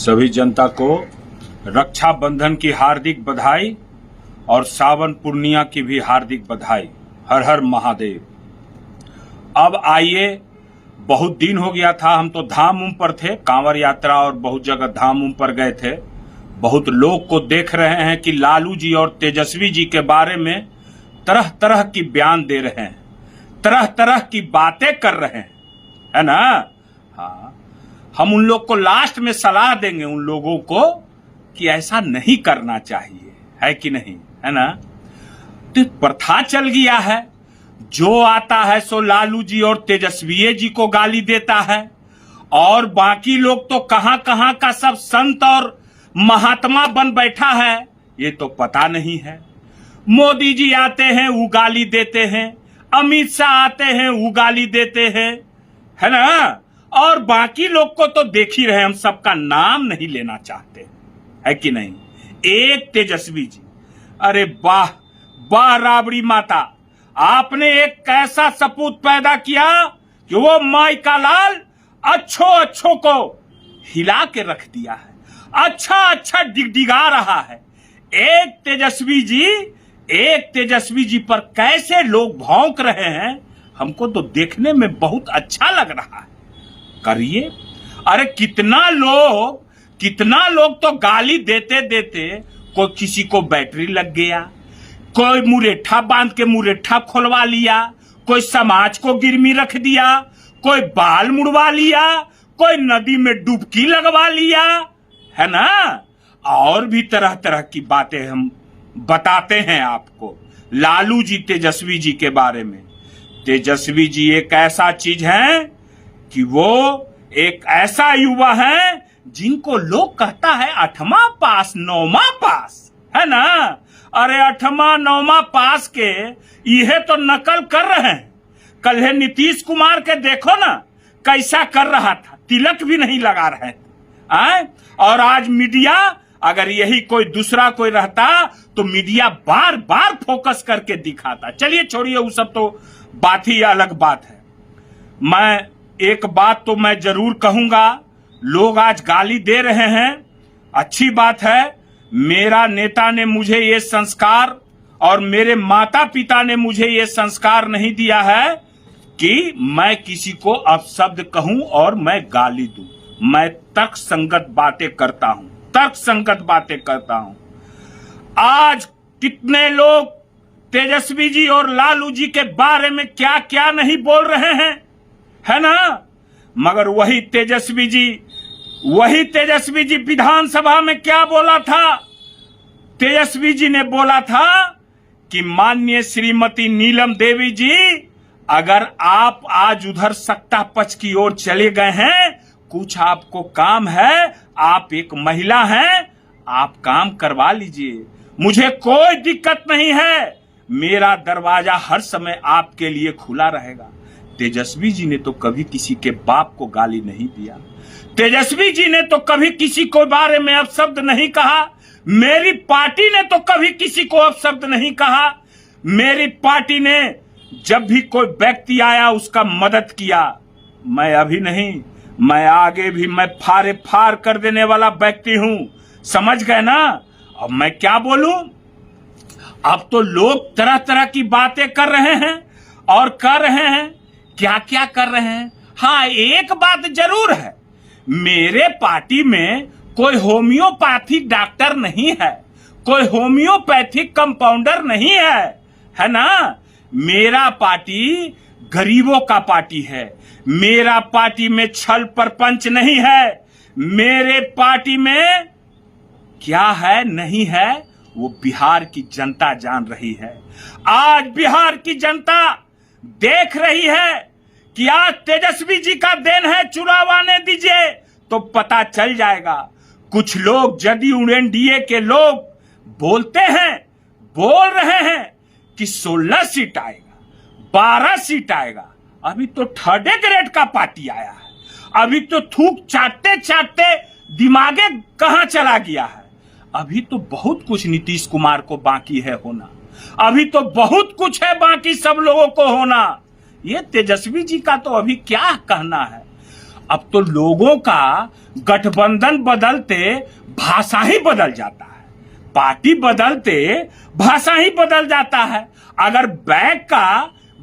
सभी जनता को रक्षाबंधन की हार्दिक बधाई और सावन पूर्णिमा की भी हार्दिक बधाई। हर हर महादेव। अब आइए, बहुत दिन हो गया था, हम तो धाम उम पर थे, कांवड़ यात्रा और बहुत जगह धाम उम पर गए थे। बहुत लोग को देख रहे हैं कि लालू जी और तेजस्वी जी के बारे में तरह तरह की बयान दे रहे हैं, तरह तरह की बातें कर रहे हैं, है ना। हाँ, हम उन लोग को लास्ट में सलाह देंगे, उन लोगों को, कि ऐसा नहीं करना चाहिए, है कि नहीं, है ना। तो प्रथा चल गया है, जो आता है सो लालू जी और तेजस्वी जी को गाली देता है, और बाकी लोग तो कहां कहां का सब संत और महात्मा बन बैठा है, ये तो पता नहीं है। मोदी जी आते हैं वो गाली देते हैं, अमित शाह आते हैं वो गाली देते हैं, है ना। और बाकी लोग को तो देख ही रहे, हम सबका नाम नहीं लेना चाहते, है कि नहीं। एक तेजस्वी जी, अरे वाह वाह राबड़ी माता, आपने एक ऐसा सपूत पैदा किया कि वो माई का लाल अच्छों को हिला के रख दिया है, अच्छा डिगडिगा रहा है। एक तेजस्वी जी पर कैसे लोग भौंक रहे हैं, हमको तो देखने में बहुत अच्छा लग रहा है। करिए, अरे कितना लोग तो गाली देते देते, कोई किसी को बैटरी लग गया, कोई मुरेठा बांध के मुरेठा खोलवा लिया, कोई समाज को गिरमी रख दिया, कोई बाल मुड़वा लिया, कोई नदी में डुबकी लगवा लिया, है ना। और भी तरह तरह की बातें हम बताते हैं आपको लालू जी तेजस्वी जी के बारे में। तेजस्वी जी एक ऐसा चीज है कि वो एक ऐसा युवा है जिनको लोग कहता है 8वां पास 9वां पास, है ना। अरे 8वां 9वां पास के यह तो नकल कर रहे हैं। कल है नीतीश कुमार के देखो ना कैसा कर रहा था, तिलक भी नहीं लगा रहे थे। और आज मीडिया, अगर यही कोई दूसरा कोई रहता तो मीडिया बार बार फोकस करके दिखाता। चलिए छोड़िए, वो सब तो बात ही अलग बात है। मैं एक बात तो मैं जरूर कहूंगा, लोग आज गाली दे रहे हैं, अच्छी बात है। मेरा नेता ने मुझे ये संस्कार और मेरे माता पिता ने मुझे ये संस्कार नहीं दिया है कि मैं किसी को अपशब्द कहूं और मैं गाली दूं। मैं तर्क संगत बातें करता हूं। आज कितने लोग तेजस्वी जी और लालू जी के बारे में क्या क्या नहीं बोल रहे हैं, है ना। मगर वही तेजस्वी जी विधानसभा में क्या बोला था। तेजस्वी जी ने बोला था कि माननीय श्रीमती नीलम देवी जी, अगर आप आज उधर सत्ता पक्ष की ओर चले गए हैं, कुछ आपको काम है, आप एक महिला हैं, आप काम करवा लीजिए, मुझे कोई दिक्कत नहीं है, मेरा दरवाजा हर समय आपके लिए खुला रहेगा। तेजस्वी जी ने तो कभी किसी के बाप को गाली नहीं दिया, तेजस्वी जी ने तो कभी किसी को बारे में अपशब्द नहीं कहा, मेरी पार्टी ने तो कभी किसी को अपशब्द नहीं कहा। मेरी पार्टी ने जब भी कोई व्यक्ति आया उसका मदद किया। मैं अभी नहीं, मैं आगे भी मैं फाड़ कर देने वाला व्यक्ति हूं, समझ गए ना। अब मैं क्या बोलूं। अब तो लोग तरह तरह की बातें कर रहे हैं और कर रहे हैं, क्या क्या कर रहे हैं। हाँ, एक बात जरूर है, मेरे पार्टी में कोई होम्योपैथिक डॉक्टर नहीं है, कोई होम्योपैथिक कंपाउंडर नहीं है ना। मेरा पार्टी गरीबों का पार्टी है, मेरा पार्टी में छल प्रपंच नहीं है, मेरे पार्टी में क्या है नहीं है वो बिहार की जनता जान रही है। आज बिहार की जनता देख रही है कि आज तेजस्वी जी का दिन है, चुनाव आने दीजिए तो पता चल जाएगा। कुछ लोग जदयू एनडीए के लोग बोल रहे हैं कि 16 सीट आएगा, 12 सीट आएगा। अभी तो 3rd ग्रेड का पार्टी आया है, अभी तो थूक चाटते दिमागे कहां चला गया है। अभी तो बहुत कुछ नीतीश कुमार को बाकी है होना, अभी तो बहुत कुछ है बाकी सब लोगों को होना। ये तेजस्वी जी का तो अभी क्या कहना है। अब तो लोगों का गठबंधन बदलते भाषा ही बदल जाता है, पार्टी बदलते भाषा ही बदल जाता है। अगर बैक का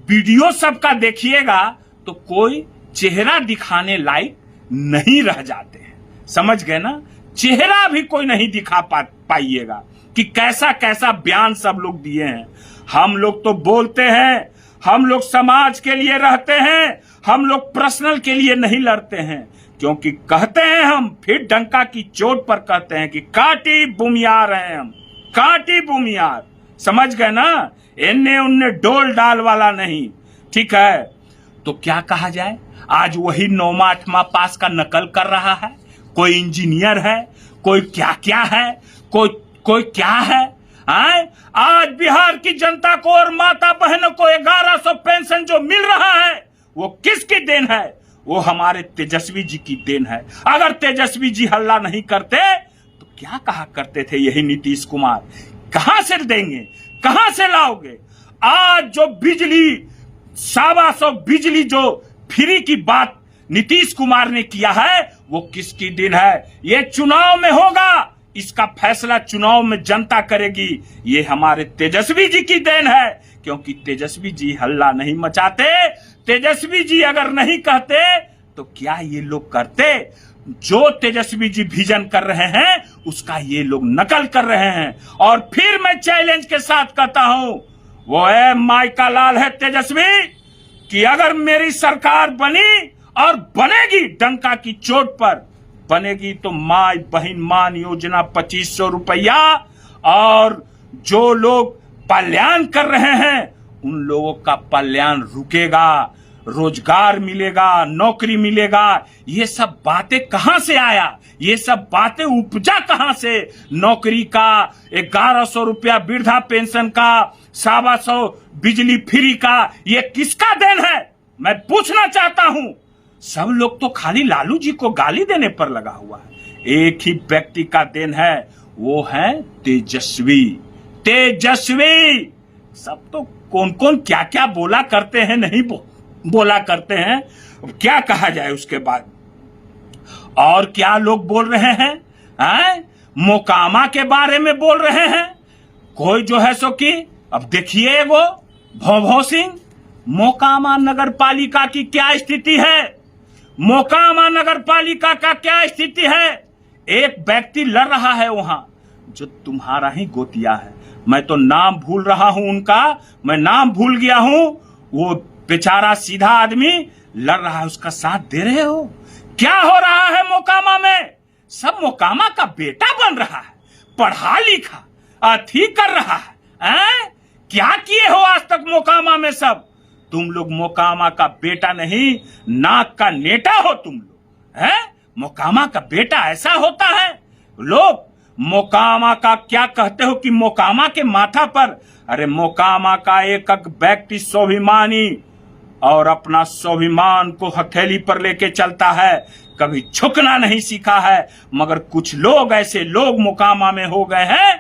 वीडियो सबका देखिएगा तो कोई चेहरा दिखाने लायक नहीं रह जाते हैं, समझ गए ना? चेहरा भी कोई नहीं दिखा पाइएगा कि कैसा कैसा बयान सब लोग दिए हैं। हम लोग तो बोलते हैं, हम लोग समाज के लिए रहते हैं, हम लोग पर्सनल के लिए नहीं लड़ते हैं, क्योंकि कहते हैं हम, फिर डंका की चोट पर कहते हैं कि काटी बुमियार हैं हम, काटी बुमियार, समझ गए ना? इन्ने उन्ने डोल डाल वाला नहीं, ठीक है? तो क्या कहा जाए, आज वही 9वां 8वां पास का नकल कर रहा है, कोई इंजीनियर है, कोई क्या क्या है, कोई क्या है। आज बिहार की जनता को और माता बहनों को 1100 पेंशन जो मिल रहा है वो किसकी देन है? वो हमारे तेजस्वी जी की देन है। अगर तेजस्वी जी हल्ला नहीं करते तो क्या कहा करते थे यही नीतीश कुमार? कहां से देंगे, कहां से लाओगे? आज जो बिजली 125 बिजली जो फ्री की बात नीतीश कुमार ने किया है वो किसकी देन है? ये चुनाव में होगा, इसका फैसला चुनाव में जनता करेगी। ये हमारे तेजस्वी जी की देन है, क्योंकि तेजस्वी जी हल्ला नहीं मचाते, तेजस्वी जी अगर नहीं कहते तो क्या ये लोग करते? जो तेजस्वी जी विजन कर रहे हैं उसका ये लोग नकल कर रहे हैं। और फिर मैं चैलेंज के साथ कहता हूं, वो है माइका लाल है तेजस्वी, कि अगर मेरी सरकार बनी और बनेगी, डंका की चोट पर बनेगी, तो माई बहन मान योजना 2500 रुपया, और जो लोग पलायन कर रहे हैं उन लोगों का पलायन रुकेगा, रोजगार मिलेगा, नौकरी मिलेगा। ये सब बातें कहां से आया? ये सब बातें उपजा कहां से? नौकरी का, 1100 रुपया वृद्धा पेंशन का, 125 बिजली फ्री का, ये किसका देन है? मैं पूछना चाहता हूं। सब लोग तो खाली लालू जी को गाली देने पर लगा हुआ है। एक ही व्यक्ति का देन है, वो है तेजस्वी। तेजस्वी सब तो कौन कौन क्या क्या बोला करते हैं, नहीं बोला करते हैं, क्या कहा जाए उसके बाद। और क्या लोग बोल रहे हैं? मोकामा के बारे में बोल रहे हैं कोई जो है सो कि, अब देखिए वो भौभौ सिंह, मोकामा नगर पालिका की क्या स्थिति है? मोकामा नगर पालिका का क्या स्थिति है? एक व्यक्ति लड़ रहा है वहां जो तुम्हारा ही गोतिया है, मैं तो नाम भूल रहा हूं उनका, मैं नाम भूल गया हूं। वो बेचारा सीधा आदमी लड़ रहा है, उसका साथ दे रहे हो? क्या हो रहा है मोकामा में? सब मोकामा का बेटा बन रहा है, पढ़ा लिखा अथी कर रहा है। क्या किए हो आज तक मोकामा में? सब तुम लोग मोकामा का बेटा नहीं, नाक का नेटा हो तुम लोग। मोकामा का बेटा ऐसा होता है? लोग मोकामा का क्या कहते हो कि मोकामा के माथा पर, अरे मोकामा का एक एक व्यक्ति स्वाभिमानी और अपना स्वाभिमान को हथेली पर लेके चलता है, कभी झुकना नहीं सीखा है। मगर कुछ लोग ऐसे लोग मोकामा में हो गए हैं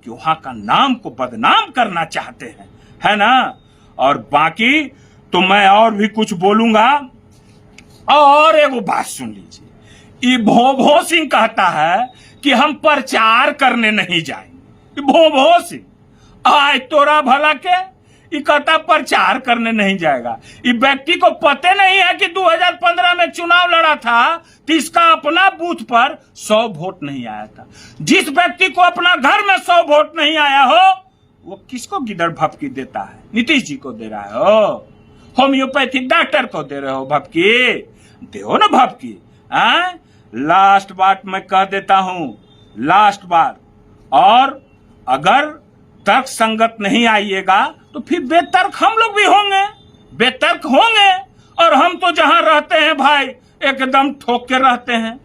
कि वहां का नाम को बदनाम करना चाहते हैं, है ना? और बाकी तो मैं और भी कुछ बोलूंगा। और एगो बात सुन लीजिए, ये भौभौ सिंह कहता है कि हम प्रचार करने नहीं जाएंगे। भौभौ सिंह आय तोरा भला के, ये कहता प्रचार करने नहीं जाएगा। ये व्यक्ति को पता नहीं है कि 2015 में चुनाव लड़ा था तो इसका अपना बूथ पर 100 वोट नहीं आया था। जिस व्यक्ति को अपना घर में 100 वोट नहीं आया हो वो किसको गिदड़ भपकी देता है? नीतीश जी को दे रहा है हो, होम्योपैथिक डॉक्टर को दे रहे हो भपकी, दो ना भपकी। लास्ट बात मैं कह देता हूं, लास्ट बार, और अगर तर्क संगत नहीं आइएगा तो फिर बेतर्क हम लोग भी होंगे, बेतर्क होंगे। और हम तो जहां रहते हैं भाई एकदम ठोक के रहते हैं,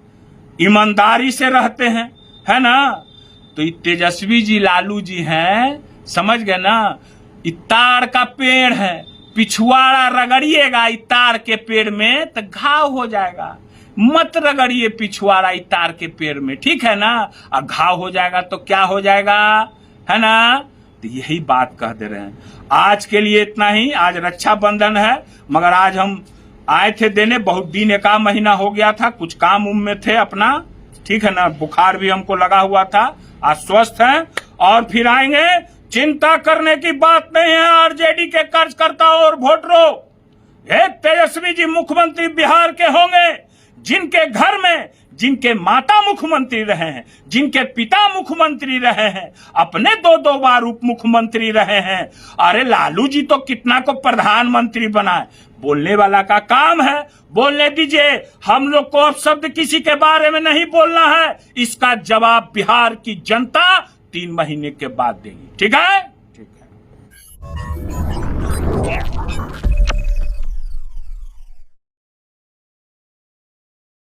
ईमानदारी से रहते हैं, है ना? तो ये तेजस्वी जी लालू जी हैं, समझ गए ना? इतार का पेड़ है, पिछुआड़ा रगड़िएगा इतार के पेड़ में तो घाव हो जाएगा। मत रगड़िए पिछुआड़ा इतार के पेड़ में, ठीक है ना? और घाव हो जाएगा तो क्या हो जाएगा, है ना? तो यही बात कह दे रहे हैं। आज के लिए इतना ही। आज रक्षाबंधन है, मगर आज हम आए थे देने, बहुत दिन, एक महीना हो गया था, कुछ काम उम में थे अपना, ठीक है ना, बुखार भी हमको लगा हुआ था, आज स्वस्थ हैं और फिर आएंगे। चिंता करने की बात नहीं है आरजेडी के कार्यकर्ताओं और वोटरों। हे तेजस्वी जी मुख्यमंत्री बिहार के होंगे, जिनके घर में जिनके माता मुख्यमंत्री रहे हैं, जिनके पिता मुख्यमंत्री रहे हैं, अपने 2-2 बार उप मुख्यमंत्री रहे हैं। अरे लालू जी तो कितना को प्रधानमंत्री बनाए, बोलने वाला का काम है, बोलने दीजिए। हम लोग को अब शब्द किसी के बारे में नहीं बोलना है, इसका जवाब बिहार की जनता 3 महीने के बाद देगी। ठीक है, ठीक है।